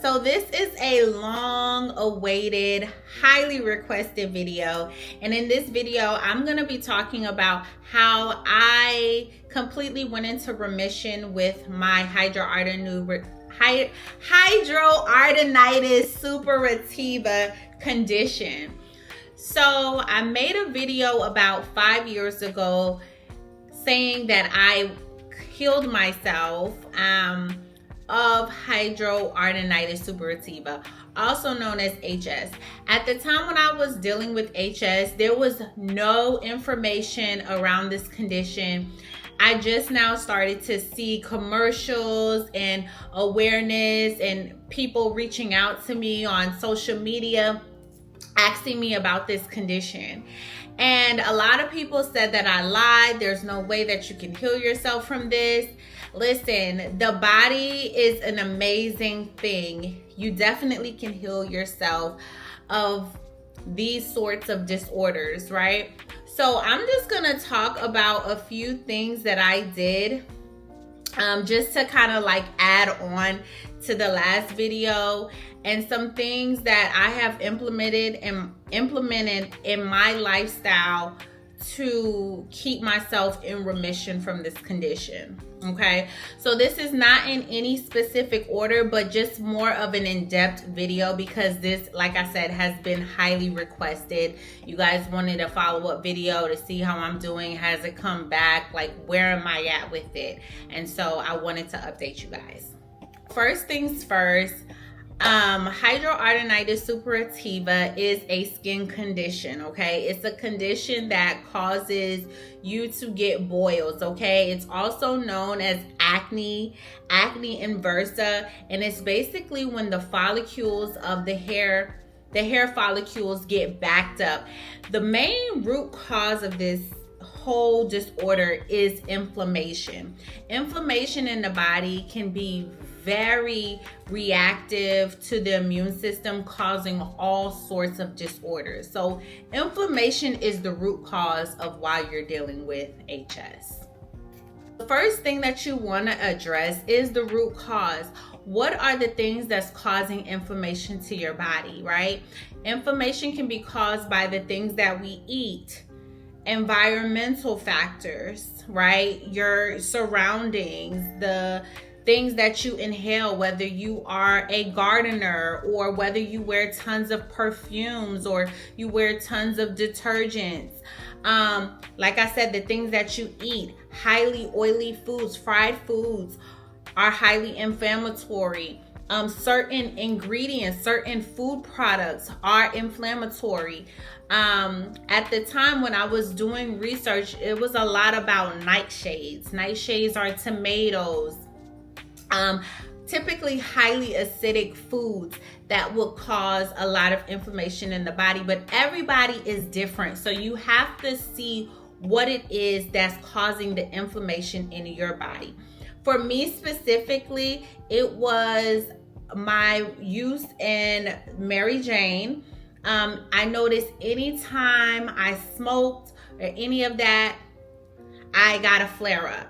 So this is a long awaited, highly requested video. And in this video, I'm going to be talking about how I completely went into remission with my hidradenitis suppurativa condition. So I made a video about 5 years ago saying that I healed myself of hidradenitis suppurativa, also known as HS. At the time when I was dealing with HS, there was no information around this condition. I just now started to see commercials and awareness and people reaching out to me on social media asking me about this condition. And a lot of people said that I lied. There's no way that you can heal yourself from this. Listen, the body is an amazing thing. You definitely can heal yourself of these sorts of disorders, right? So I'm just gonna talk about a few things that I did just to kind of like add on to the last video, and some things that I have implemented in my lifestyle to keep myself in remission from this condition. Okay, so this is not in any specific order, but just more of an in-depth video because this, like I said, has been highly requested. You guys wanted a follow-up video to see how I'm doing. Has it come back? Like, where am I at with it? And so I wanted to update you guys. First things first, hidradenitis suppurativa is a skin condition, okay? It's a condition that causes you to get boils, okay? It's also known as acne inversa, and it's basically when the follicles of the hair follicles get backed up. The main root cause of this whole disorder is inflammation. Inflammation in the body can be very reactive to the immune system, causing all sorts of disorders. So inflammation is the root cause of why you're dealing with HS. The first thing that you want to address is the root cause. What are the things that's causing inflammation to your body, right? Inflammation can be caused by the things that we eat, environmental factors, right? Your surroundings, the things that you inhale, whether you are a gardener or whether you wear tons of perfumes or you wear tons of detergents. Like I said, the things that you eat, highly oily foods, fried foods are highly inflammatory. Certain ingredients, certain food products are inflammatory. At the time when I was doing research, it was a lot about nightshades. Nightshades are tomatoes. Typically highly acidic foods that will cause a lot of inflammation in the body, but everybody is different. So you have to see what it is that's causing the inflammation in your body. For me specifically, it was my use in Mary Jane. I noticed anytime I smoked or any of that, I got a flare up.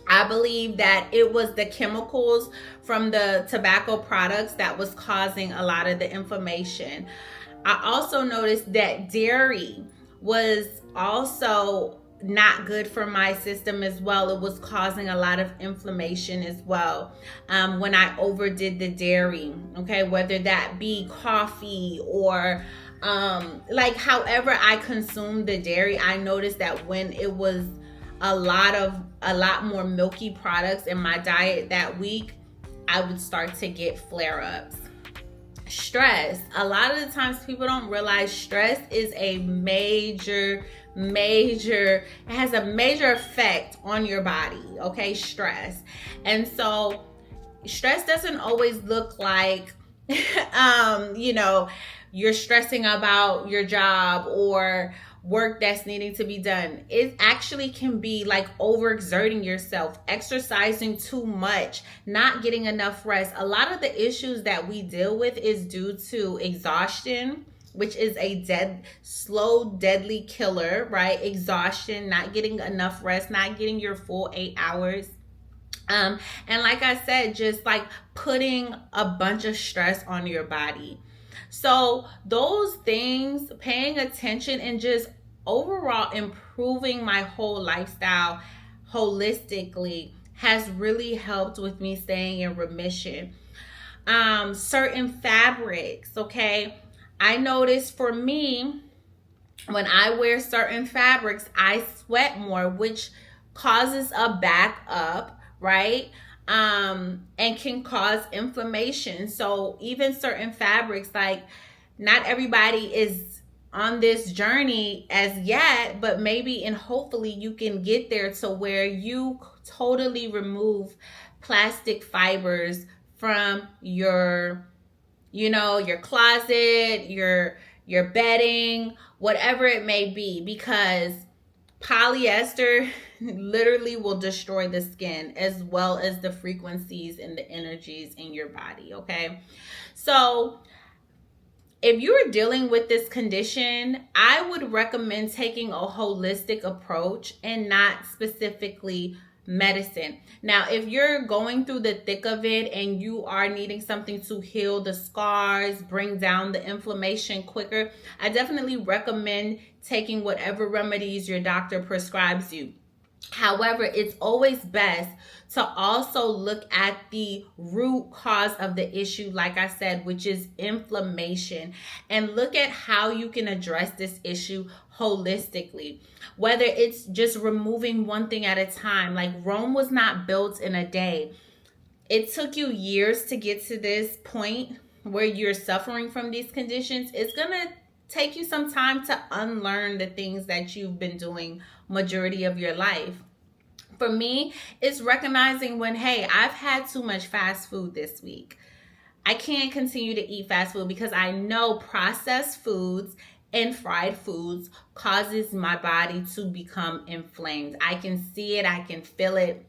I believe that it was the chemicals from the tobacco products that was causing a lot of the inflammation. I also noticed that dairy was also not good for my system as well. It was causing a lot of inflammation as well when I overdid the dairy, okay? Whether that be coffee or like however I consumed the dairy, I noticed that when it was a lot more milky products in my diet that week, I would start to get flare-ups. Stress. A lot of the times people don't realize stress is a major, it has a major effect on your body, okay? Stress. And so stress doesn't always look like, you're stressing about your job or work that's needing to be done. It actually can be like overexerting yourself, exercising too much, not getting enough rest. A lot of the issues that we deal with is due to exhaustion, which is a slow, deadly killer, right? Exhaustion, not getting enough rest, not getting your full 8 hours. And like I said, just like putting a bunch of stress on your body. So those things, paying attention and just overall improving my whole lifestyle holistically has really helped with me staying in remission. Certain fabrics, okay? I noticed for me, when I wear certain fabrics, I sweat more, which causes a back up, right? And can cause inflammation. So even certain fabrics, like not everybody is on this journey as yet, but maybe and hopefully you can get there to where you totally remove plastic fibers from your closet, your bedding, whatever it may be, because polyester literally will destroy the skin as well as the frequencies and the energies in your body, okay? So if you're dealing with this condition, I would recommend taking a holistic approach and not specifically medicine. Now, if you're going through the thick of it and you are needing something to heal the scars, bring down the inflammation quicker, I definitely recommend taking whatever remedies your doctor prescribes you. However, it's always best to also look at the root cause of the issue, like I said, which is inflammation, and look at how you can address this issue holistically. Whether it's just removing one thing at a time, like Rome was not built in a day. It took you years to get to this point where you're suffering from these conditions. It's going to take you some time to unlearn the things that you've been doing majority of your life. For me, it's recognizing when, hey, I've had too much fast food this week. I can't continue to eat fast food because I know processed foods and fried foods causes my body to become inflamed. I can see it, I can feel it.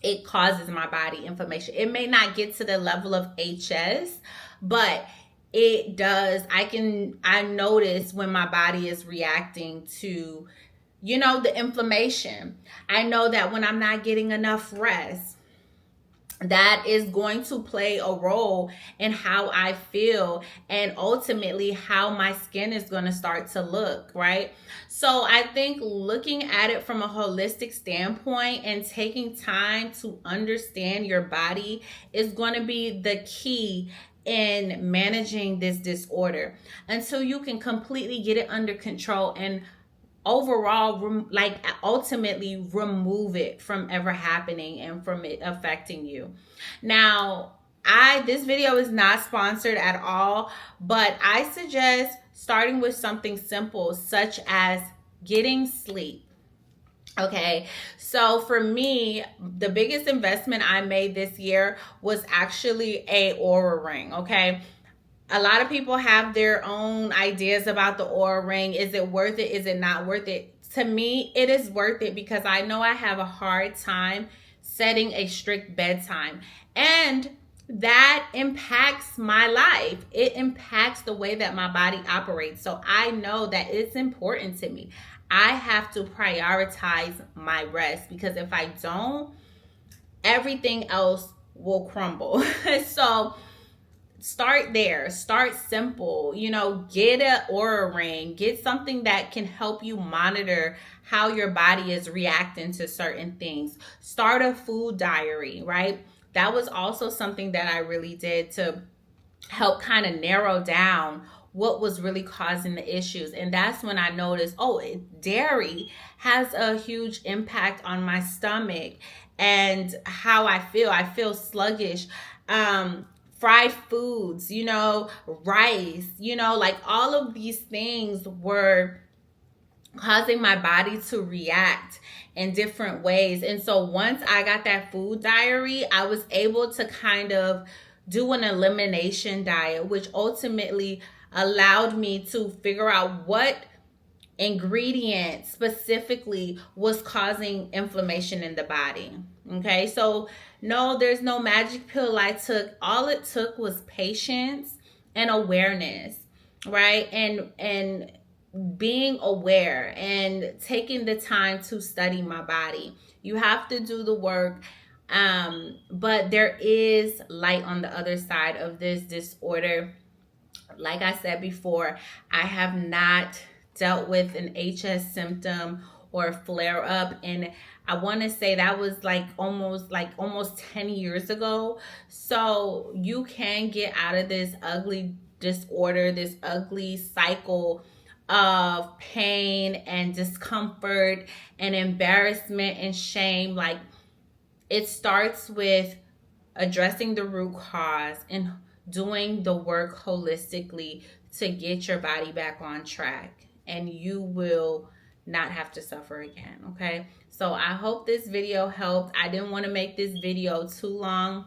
It causes my body inflammation. It may not get to the level of HS, but it does. I notice when my body is reacting to, the inflammation. I know that when I'm not getting enough rest, that is going to play a role in how I feel and ultimately how my skin is going to start to look, right? So I think looking at it from a holistic standpoint and taking time to understand your body is going to be the key in managing this disorder until you can completely get it under control and overall ultimately remove it from ever happening and from it affecting you. Now, this video is not sponsored at all, but I suggest starting with something simple such as getting sleep. Okay, so for me, the biggest investment I made this year was actually a Aura ring. Okay, a lot of people have their own ideas about the Aura ring. Is it worth it? Is it not worth it? To me, it is worth it because I know I have a hard time setting a strict bedtime. And that impacts my life. It impacts the way that my body operates. So I know that it's important to me. I have to prioritize my rest because if I don't, everything else will crumble. So start there. Start simple. Get an Aura ring. Get something that can help you monitor how your body is reacting to certain things. Start a food diary, right? That was also something that I really did to help kind of narrow down what was really causing the issues. And that's when I noticed, dairy has a huge impact on my stomach and how I feel. I feel sluggish. Fried foods, rice, like all of these things were causing my body to react in different ways. And so once I got that food diary, I was able to kind of do an elimination diet, which ultimately allowed me to figure out what ingredient specifically was causing inflammation in the body. Okay, so no, there's no magic pill I took. All it took was patience and awareness, right? And being aware and taking the time to study my body. You have to do the work But there is light on the other side of this disorder. Like I said before, I have not dealt with an HS symptom or flare up, and I want to say that was almost 10 years ago. So you can get out of this ugly disorder, this ugly cycle of pain and discomfort and embarrassment and shame. Like, it starts with addressing the root cause and doing the work holistically to get your body back on track, and you will not have to suffer again. Okay, so I hope this video helped. I didn't want to make this video too long.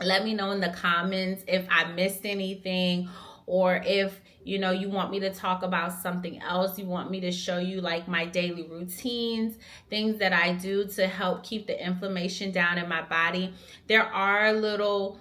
Let me know in the comments if I missed anything, or if you want me to talk about something else. You want me to show you like my daily routines, things that I do to help keep the inflammation down in my body. There are little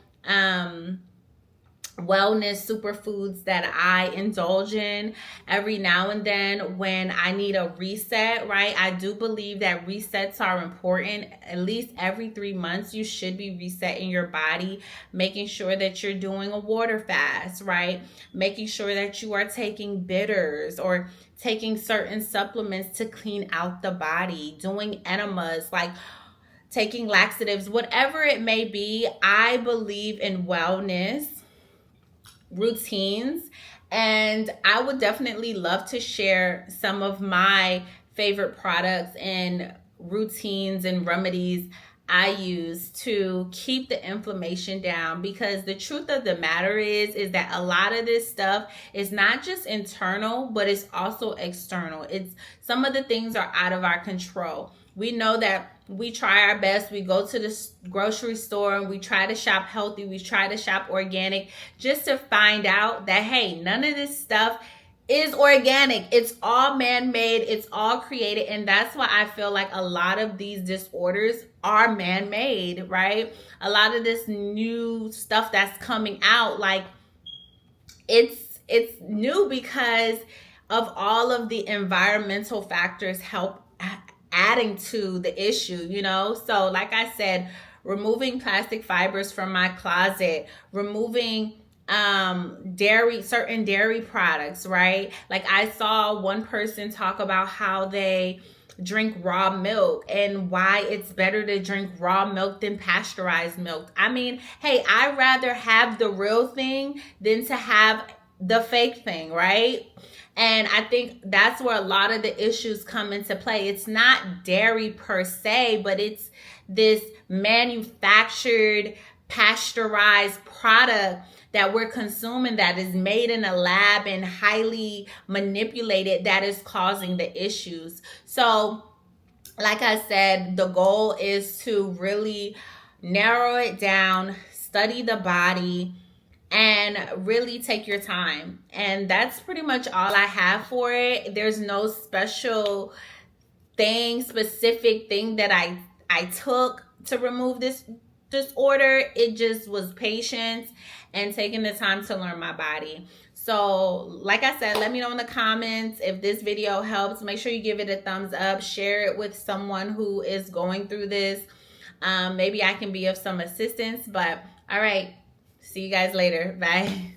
wellness superfoods that I indulge in every now and then when I need a reset, right? I do believe that resets are important. At least every 3 months, you should be resetting your body, making sure that you're doing a water fast, right? Making sure that you are taking bitters or taking certain supplements to clean out the body, doing enemas, like taking laxatives, whatever it may be. I believe in wellness routines, and I would definitely love to share some of my favorite products and routines and remedies I use to keep the inflammation down, because the truth of the matter is that a lot of this stuff is not just internal, but it's also external. It's some of the things are out of our control. We know that we try our best. We go to the grocery store and we try to shop healthy. We try to shop organic, just to find out that, hey, none of this stuff is organic. It's all man-made. It's all created. And that's why I feel like a lot of these disorders are man-made, right? A lot of this new stuff that's coming out, like it's new because of all of the environmental factors adding to the issue, So like I said, removing plastic fibers from my closet, removing certain dairy products, right? Like I saw one person talk about how they drink raw milk and why it's better to drink raw milk than pasteurized milk. I mean, hey, I'd rather have the real thing than to have the fake thing, right? And I think that's where a lot of the issues come into play. It's not dairy per se, but it's this manufactured, pasteurized product that we're consuming that is made in a lab and highly manipulated that is causing the issues. So, like I said, the goal is to really narrow it down, study the body, and really take your time. And that's pretty much all I have for it. There's no specific thing that I took to remove this disorder. It just was patience and taking the time to learn my body. So like I said, let me know in the comments if this video helps. Make sure you give it a thumbs up, share it with someone who is going through this. Maybe I can be of some assistance. But all right, see you guys later. Bye.